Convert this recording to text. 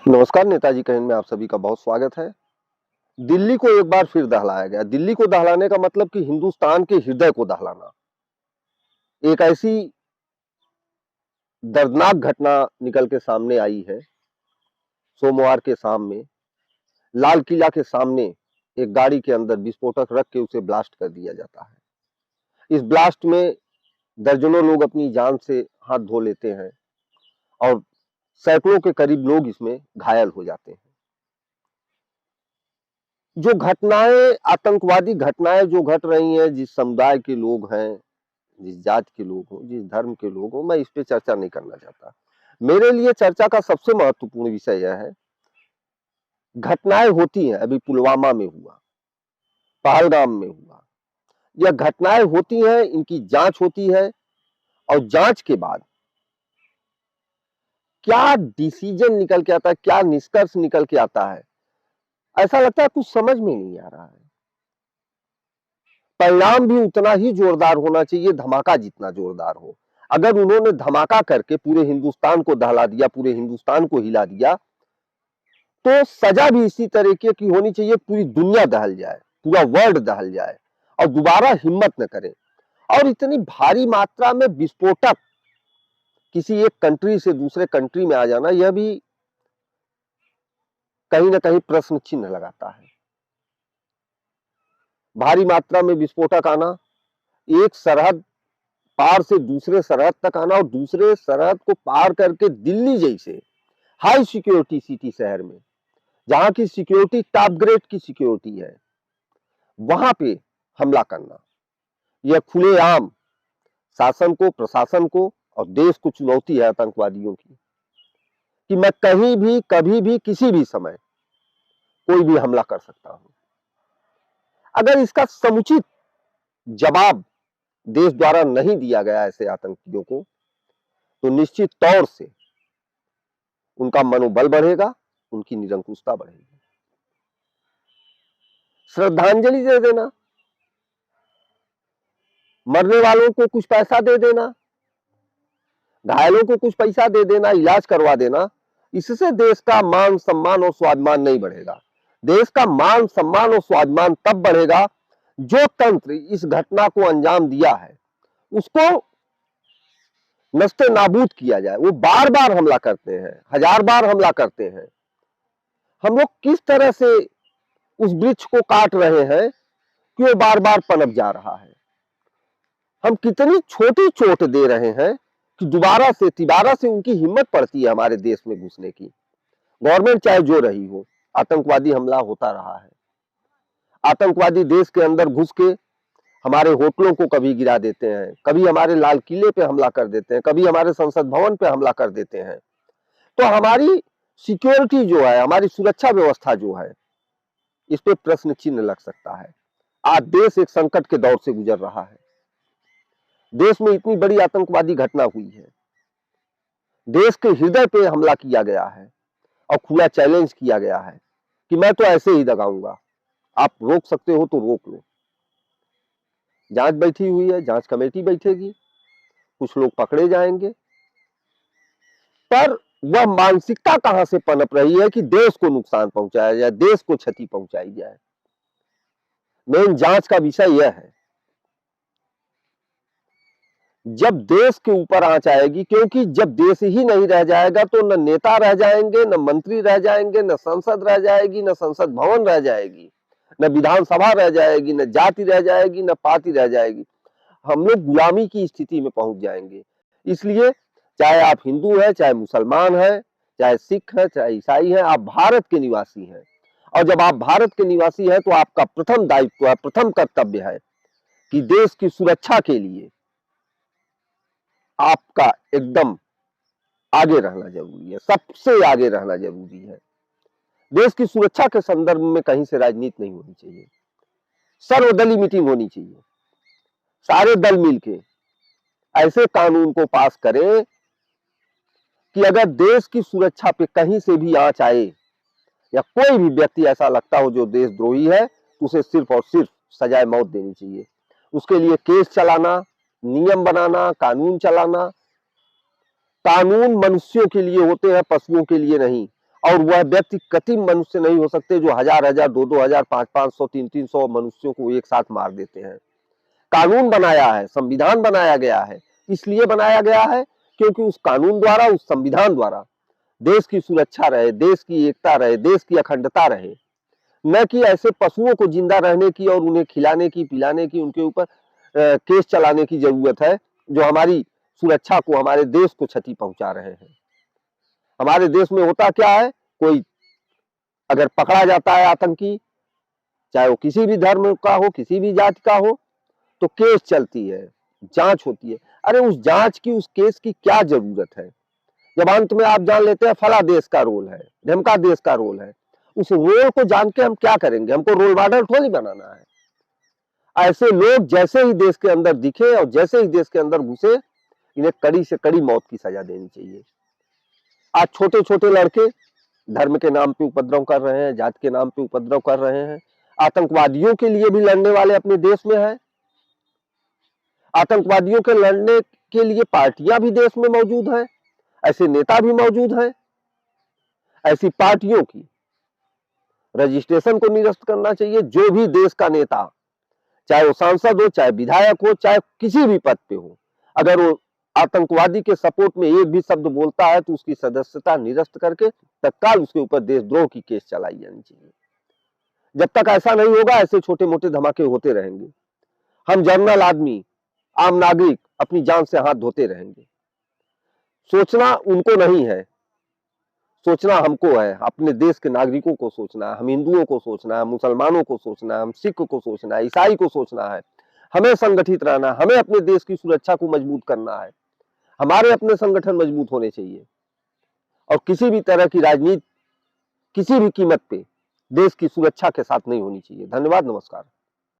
नमस्कार, नेताजी कहिन में आप सभी का बहुत स्वागत है। दिल्ली को एक बार फिर दहलाया गया। दिल्ली को दहलाने का मतलब कि हिंदुस्तान के हृदय को दहलाना। एक ऐसी दर्दनाक घटना निकल के सामने आई है सोमवार के शाम में। लाल किला के सामने एक गाड़ी के अंदर विस्फोटक रख के उसे ब्लास्ट कर दिया जाता है। इस ब्लास्ट में दर्जनों लोग अपनी जान से हाथ धो लेते हैं और सैकड़ों के करीब लोग इसमें घायल हो जाते हैं। जो घटनाएं, आतंकवादी घटनाएं जो घट रही हैं, जिस समुदाय के लोग हैं, जिस जाति के लोग हों, जिस धर्म के लोग हों, मैं इस पे चर्चा नहीं करना चाहता। मेरे लिए चर्चा का सबसे महत्वपूर्ण विषय यह है, घटनाएं होती हैं। अभी पुलवामा में हुआ, पहलगाम में हुआ, यह घटनाएं होती हैं, इनकी जांच होती है और जांच के बाद क्या डिसीजन निकल के आता है, क्या निष्कर्ष निकल के आता है, ऐसा लगता है कुछ समझ में नहीं आ रहा है। परिणाम भी उतना ही जोरदार होना चाहिए, धमाका जितना जोरदार हो। अगर उन्होंने धमाका करके पूरे हिंदुस्तान को दहला दिया, पूरे हिंदुस्तान को हिला दिया, तो सजा भी इसी तरीके की होनी चाहिए, पूरी दुनिया दहल जाए, पूरा वर्ल्ड दहल जाए और दोबारा हिम्मत न करे। और इतनी भारी मात्रा में विस्फोटक किसी एक कंट्री से दूसरे कंट्री में आ जाना, यह भी कहीं ना कहीं प्रश्न चिन्ह लगाता है। भारी मात्रा में विस्फोटक आना, एक सरहद पार से दूसरे सरहद तक आना और दूसरे सरहद को पार करके दिल्ली जैसे हाई सिक्योरिटी सिटी शहर में, जहां की सिक्योरिटी टॉप ग्रेड की सिक्योरिटी है, वहां पे हमला करना, यह खुलेआम शासन को, प्रशासन को और देश को चुनौती है आतंकवादियों की कि मैं कहीं भी, कभी भी, किसी भी समय कोई भी हमला कर सकता हूं। अगर इसका समुचित जवाब देश द्वारा नहीं दिया गया ऐसे आतंकियों को, तो निश्चित तौर से उनका मनोबल बढ़ेगा, उनकी निरंकुशता बढ़ेगी। श्रद्धांजलि दे देना, मरने वालों को कुछ पैसा दे देना, घायलों को कुछ पैसा दे देना, इलाज करवा देना, इससे देश का मान सम्मान और स्वाभिमान नहीं बढ़ेगा। देश का मान सम्मान और स्वाभिमान तब बढ़ेगा जो तंत्र इस घटना को अंजाम दिया है उसको नस्ते नाबूद किया जाए। वो बार बार हमला करते हैं, हजार बार हमला करते हैं। हम लोग किस तरह से उस वृक्ष को काट रहे हैं कि वो बार बार पनप जा रहा है। हम कितनी छोटी चोट दे रहे हैं कि दोबारा से, तिबारा से उनकी हिम्मत पड़ती है हमारे देश में घुसने की। गवर्नमेंट चाहे जो रही हो, आतंकवादी हमला होता रहा है। आतंकवादी देश के अंदर घुस के हमारे होटलों को कभी गिरा देते हैं, कभी हमारे लाल किले पे हमला कर देते हैं, कभी हमारे संसद भवन पे हमला कर देते हैं। तो हमारी सिक्योरिटी जो है, हमारी सुरक्षा व्यवस्था जो है, इस पे प्रश्न चिन्ह लग सकता है। आज देश एक संकट के दौर से गुजर रहा है। देश में इतनी बड़ी आतंकवादी घटना हुई है, देश के हृदय पे हमला किया गया है और खुला चैलेंज किया गया है कि मैं तो ऐसे ही दगाऊंगा, आप रोक सकते हो तो रोक लो। जांच बैठी हुई है, जांच कमेटी बैठेगी, कुछ लोग पकड़े जाएंगे, पर वह मानसिकता कहां से पनप रही है कि देश को नुकसान पहुंचाया जाए, देश को क्षति पहुंचाई जाए। मेन जांच का विषय यह है। जब देश के ऊपर आंच आएगी, क्योंकि जब देश ही नहीं रह जाएगा तो न नेता रह जाएंगे, न मंत्री रह जाएंगे, न संसद रह जाएगी, न संसद भवन रह जाएगी, न विधानसभा रह जाएगी, न जाति रह जाएगी, न पार्टी रह जाएगी। हम लोग गुलामी की स्थिति में पहुंच जाएंगे। इसलिए चाहे आप हिंदू हैं, चाहे मुसलमान हैं, चाहे सिख हैं, चाहे ईसाई हैं, आप भारत के निवासी हैं। और जब आप भारत के निवासी हैं तो आपका प्रथम दायित्व है, प्रथम कर्तव्य है कि देश की सुरक्षा के लिए आपका एकदम आगे रहना जरूरी है, सबसे आगे रहना जरूरी है। देश की सुरक्षा के संदर्भ में कहीं से राजनीति नहीं होनी चाहिए, सर्वदलीय मीटिंग होनी चाहिए। सारे दल मिलके ऐसे कानून को पास करें कि अगर देश की सुरक्षा पे कहीं से भी आंच आए या कोई भी व्यक्ति ऐसा लगता हो जो देशद्रोही है, तो उसे सिर्फ और सिर्फ सजाए मौत देनी चाहिए। उसके लिए केस चलाना, नियम बनाना, कानून चलाना। कानून मनुष्यों के लिए होते हैं, पशुओं के लिए नहीं। और वह व्यक्ति कति मनुष्य नहीं हो सकते जो हजार हजार, 2-2 हजार, 500-500, 300-300 मनुष्यों को एक साथ मार देते हैं। कानून बनाया है, संविधान बनाया गया है, इसलिए बनाया गया है क्योंकि उस कानून द्वारा, उस संविधान द्वारा देश की सुरक्षा रहे, देश की एकता रहे, देश की अखंडता रहे, न कि ऐसे पशुओं को जिंदा रहने की और उन्हें खिलाने की, पिलाने की, उनके ऊपर केस चलाने की जरूरत है, जो हमारी सुरक्षा को, हमारे देश को क्षति पहुंचा रहे हैं। हमारे देश में होता क्या है, कोई अगर पकड़ा जाता है आतंकी, चाहे वो किसी भी धर्म का हो, किसी भी जाति का हो, तो केस चलती है, जांच होती है। अरे उस जांच की, उस केस की क्या जरूरत है, जब अंत में आप जान लेते हैं फला देश का रोल है, ढमका देश का रोल है। उस रोल को जान के हम क्या करेंगे, हमको रोल मॉडल थोड़ी बनाना है। ऐसे लोग जैसे ही देश के अंदर दिखे और जैसे ही देश के अंदर घुसे, इन्हें कड़ी से कड़ी मौत की सजा देनी चाहिए। आज छोटे छोटे लड़के धर्म के नाम पे उपद्रव कर रहे हैं, जाति के नाम पे उपद्रव कर रहे हैं, आतंकवादियों के लिए भी लड़ने वाले अपने देश में हैं। आतंकवादियों के लड़ने के लिए पार्टियां भी देश में मौजूद हैं, ऐसे नेता भी मौजूद हैं। ऐसी पार्टियों की रजिस्ट्रेशन को निरस्त करना चाहिए। जो भी देश का नेता, चाहे वो सांसद हो, चाहे विधायक हो, चाहे किसी भी पद पे हो, अगर वो आतंकवादी के सपोर्ट में एक भी शब्द बोलता है तो उसकी सदस्यता निरस्त करके तत्काल उसके ऊपर देशद्रोह की केस चलाई जानी चाहिए। जब तक ऐसा नहीं होगा, ऐसे छोटे मोटे धमाके होते रहेंगे। हम जनरल आदमी, आम नागरिक अपनी जान से हाथ धोते रहेंगे। सोचना उनको नहीं है, सोचना हमको है, अपने देश के नागरिकों को सोचना है। हम हिंदुओं को सोचना है, मुसलमानों को सोचना है, हम सिख को सोचना है, ईसाई को सोचना है। हमें संगठित रहना है, हमें अपने देश की सुरक्षा को मजबूत करना है। हमारे अपने संगठन मजबूत होने चाहिए और किसी भी तरह की राजनीति किसी भी कीमत पे देश की सुरक्षा के साथ नहीं होनी चाहिए। धन्यवाद, नमस्कार।